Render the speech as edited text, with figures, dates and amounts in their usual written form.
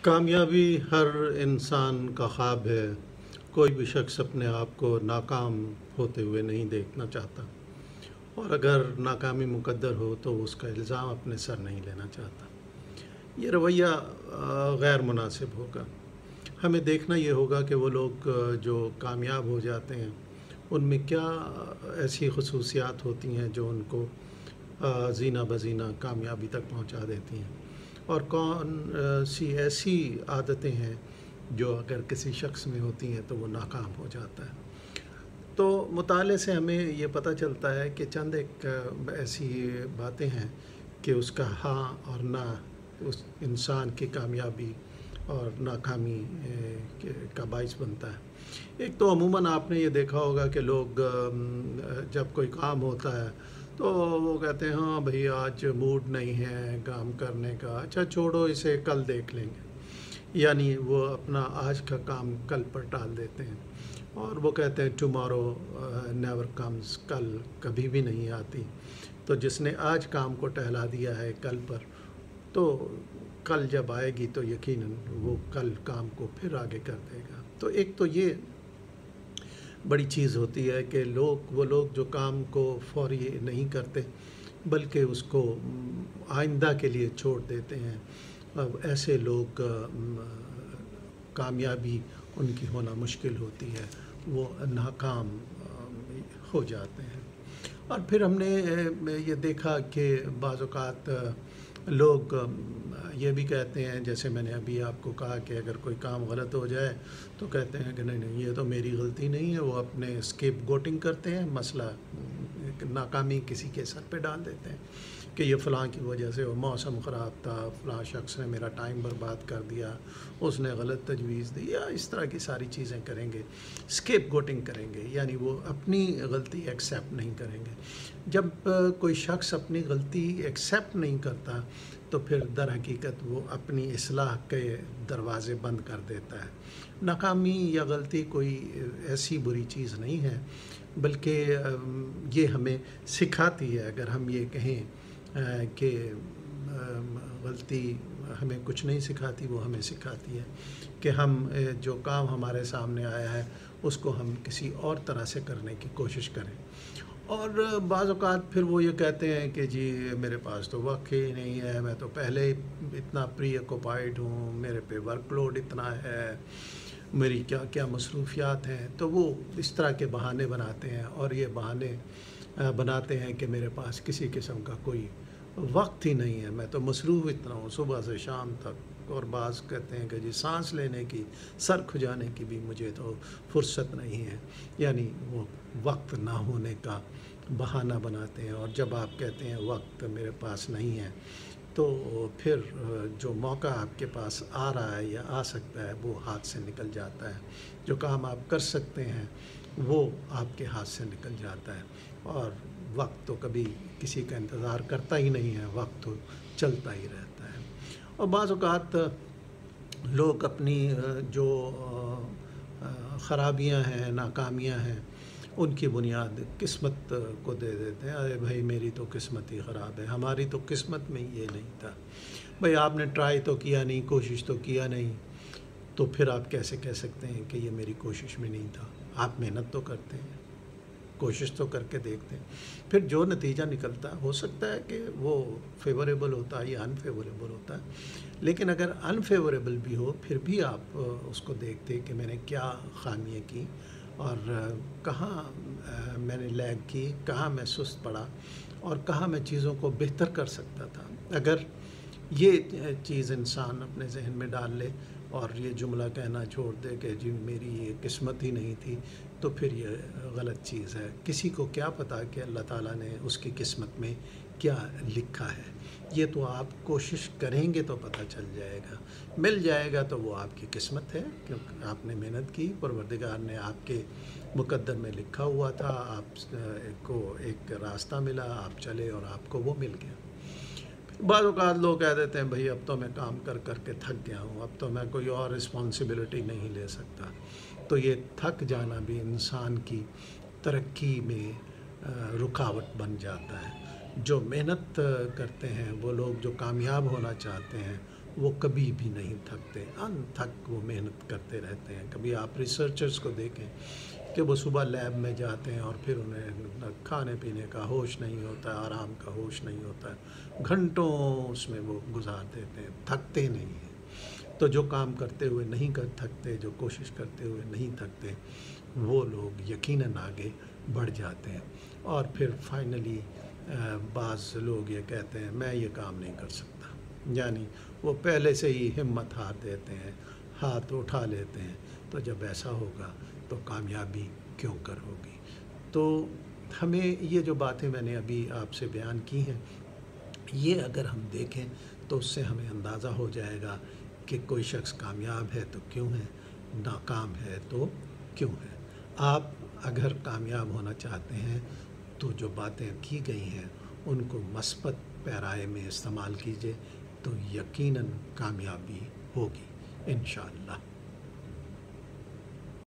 کامیابی ہر انسان کا خواب ہے۔ کوئی بھی شخص اپنے آپ کو ناکام ہوتے ہوئے نہیں دیکھنا چاہتا، اور اگر ناکامی مقدر ہو تو اس کا الزام اپنے سر نہیں لینا چاہتا۔ یہ رویہ غیر مناسب ہوگا۔ ہمیں دیکھنا یہ ہوگا کہ وہ لوگ جو کامیاب ہو جاتے ہیں ان میں کیا ایسی خصوصیات ہوتی ہیں جو ان کو زینہ بزینہ کامیابی تک پہنچا دیتی ہیں، اور کون سی ایسی عادتیں ہیں جو اگر کسی شخص میں ہوتی ہیں تو وہ ناکام ہو جاتا ہے۔ تو مطالعے سے ہمیں یہ پتہ چلتا ہے کہ چند ایک ایسی باتیں ہیں کہ اس کا ہاں اور نہ اس انسان کی کامیابی اور ناکامی کا باعث بنتا ہے۔ ایک تو عموماً آپ نے یہ دیکھا ہوگا کہ لوگ جب کوئی کام ہوتا ہے تو وہ کہتے ہیں ہاں بھئی آج موڈ نہیں ہے کام کرنے کا، اچھا چھوڑو اسے کل دیکھ لیں گے، یعنی وہ اپنا آج کا کام کل پر ٹال دیتے ہیں، اور وہ کہتے ہیں ٹمارو نیور کمز، کل کبھی بھی نہیں آتی۔ تو جس نے آج کام کو ٹہلا دیا ہے کل پر، تو کل جب آئے گی تو یقیناً وہ کل کام کو پھر آگے کر دے گا۔ تو ایک تو یہ بڑی چیز ہوتی ہے کہ وہ لوگ جو کام کو فوری نہیں کرتے بلکہ اس کو آئندہ کے لیے چھوڑ دیتے ہیں، اب ایسے لوگ کامیابی ان کی ہونا مشکل ہوتی ہے، وہ ناکام ہو جاتے ہیں۔ اور پھر ہم نے یہ دیکھا کہ بعض اوقات لوگ یہ بھی کہتے ہیں، جیسے میں نے ابھی آپ کو کہا کہ اگر کوئی کام غلط ہو جائے تو کہتے ہیں کہ نہیں یہ تو میری غلطی نہیں ہے، وہ اپنے اسکیپ گوٹنگ کرتے ہیں، مسئلہ ناکامی کسی کے سر پہ ڈال دیتے ہیں کہ یہ فلاں کی وجہ سے، وہ موسم خراب تھا، فلاں شخص نے میرا ٹائم برباد کر دیا، اس نے غلط تجویز دی، یا اس طرح کی ساری چیزیں کریں گے، اسکیپ گوٹنگ کریں گے، یعنی وہ اپنی غلطی ایکسیپٹ نہیں کریں گے۔ جب کوئی شخص اپنی غلطی ایکسیپٹ نہیں کرتا تو پھر در حقیقت وہ اپنی اصلاح کے دروازے بند کر دیتا ہے۔ ناکامی یا غلطی کوئی ایسی بری چیز نہیں ہے، بلکہ یہ ہمیں سکھاتی ہے۔ اگر ہم یہ کہیں کہ غلطی ہمیں کچھ نہیں سکھاتی، وہ ہمیں سکھاتی ہے کہ ہم جو کام ہمارے سامنے آیا ہے اس کو ہم کسی اور طرح سے کرنے کی کوشش کریں۔ اور بعض اوقات پھر وہ یہ کہتے ہیں کہ جی میرے پاس تو وقت ہی نہیں ہے، میں تو پہلے ہی اتنا پری آکوپائیڈ ہوں، میرے پہ ورک لوڈ اتنا ہے، میری کیا کیا مصروفیات ہیں۔ تو وہ اس طرح کے بہانے بناتے ہیں، اور یہ بہانے بناتے ہیں کہ میرے پاس کسی قسم کا کوئی وقت ہی نہیں ہے، میں تو مصروف اتنا ہوں صبح سے شام تک۔ اور بعض کہتے ہیں کہ جی سانس لینے کی، سر کھجانے کی بھی مجھے تو فرصت نہیں ہے، یعنی وہ وقت نہ ہونے کا بہانہ بناتے ہیں۔ اور جب آپ کہتے ہیں وقت میرے پاس نہیں ہے تو پھر جو موقع آپ کے پاس آ رہا ہے یا آ سکتا ہے وہ ہاتھ سے نکل جاتا ہے، جو کام آپ کر سکتے ہیں وہ آپ کے ہاتھ سے نکل جاتا ہے۔ اور وقت تو کبھی کسی کا انتظار کرتا ہی نہیں ہے، وقت تو چلتا ہی رہتا ہے۔ اور بعض اوقات لوگ اپنی جو خرابیاں ہیں، ناکامیاں ہیں، ان کی بنیاد قسمت کو دے دیتے ہیں۔ ارے بھائی میری تو قسمت ہی خراب ہے، ہماری تو قسمت میں یہ نہیں تھا۔ بھائی آپ نے ٹرائی تو کیا نہیں، کوشش تو کیا نہیں، تو پھر آپ کیسے کہہ سکتے ہیں کہ یہ میری کوشش میں نہیں تھا؟ آپ محنت تو کرتے ہیں، کوشش تو کر کے دیکھتے ہیں، پھر جو نتیجہ نکلتا ہے ہو سکتا ہے کہ وہ فیوریبل ہوتا ہے یا انفیوریبل ہوتا ہے، لیکن اگر انفیوریبل بھی ہو پھر بھی آپ اس کو دیکھتے کہ میں نے کیا خامیاں کی، اور کہاں میں نے لیگ کی، کہاں میں سست پڑا، اور کہاں میں چیزوں کو بہتر کر سکتا تھا۔ اگر یہ چیز انسان اپنے ذہن میں ڈال لے اور یہ جملہ کہنا چھوڑ دے کہ جی میری یہ قسمت ہی نہیں تھی، تو پھر یہ غلط چیز ہے۔ کسی کو کیا پتہ کہ اللہ تعالیٰ نے اس کی قسمت میں کیا لکھا ہے؟ یہ تو آپ کوشش کریں گے تو پتہ چل جائے گا، مل جائے گا تو وہ آپ کی قسمت ہے، کیونکہ آپ نے محنت کی، پروردگار نے آپ کے مقدر میں لکھا ہوا تھا، آپ کو ایک راستہ ملا، آپ چلے اور آپ کو وہ مل گیا۔ بعض اوقات لوگ کہہ دیتے ہیں بھئی اب تو میں کام کر کر کے تھک گیا ہوں، اب تو میں کوئی اور رسپانسبلٹی نہیں لے سکتا۔ تو یہ تھک جانا بھی انسان کی ترقی میں رکاوٹ بن جاتا ہے۔ جو محنت کرتے ہیں وہ لوگ، جو کامیاب ہونا چاہتے ہیں، وہ کبھی بھی نہیں تھکتے، انتھک وہ محنت کرتے رہتے ہیں۔ کبھی آپ ریسرچرز کو دیکھیں کہ وہ صبح لیب میں جاتے ہیں اور پھر انہیں کھانے پینے کا ہوش نہیں ہوتا، آرام کا ہوش نہیں ہوتا، گھنٹوں اس میں وہ گزار دیتے ہیں، تھکتے نہیں ہیں۔ تو جو کام کرتے ہوئے نہیں تھکتے، جو کوشش کرتے ہوئے نہیں تھکتے، وہ لوگ یقیناً آگے بڑھ جاتے ہیں۔ اور پھر فائنلی بعض لوگ یہ کہتے ہیں میں یہ کام نہیں کر سکتا، یعنی وہ پہلے سے ہی ہمت ہار دیتے ہیں، ہاتھ اٹھا لیتے ہیں۔ تو جب ایسا ہوگا تو کامیابی کیوں کر ہوگی؟ تو ہمیں یہ جو باتیں میں نے ابھی آپ سے بیان کی ہیں، یہ اگر ہم دیکھیں تو اس سے ہمیں اندازہ ہو جائے گا کہ کوئی شخص کامیاب ہے تو کیوں ہے، ناکام ہے تو کیوں ہے۔ آپ اگر کامیاب ہونا چاہتے ہیں تو جو باتیں کی گئی ہیں ان کو مثبت پیرائے میں استعمال کیجئے تو یقیناً کامیابی ہوگی انشاءاللہ۔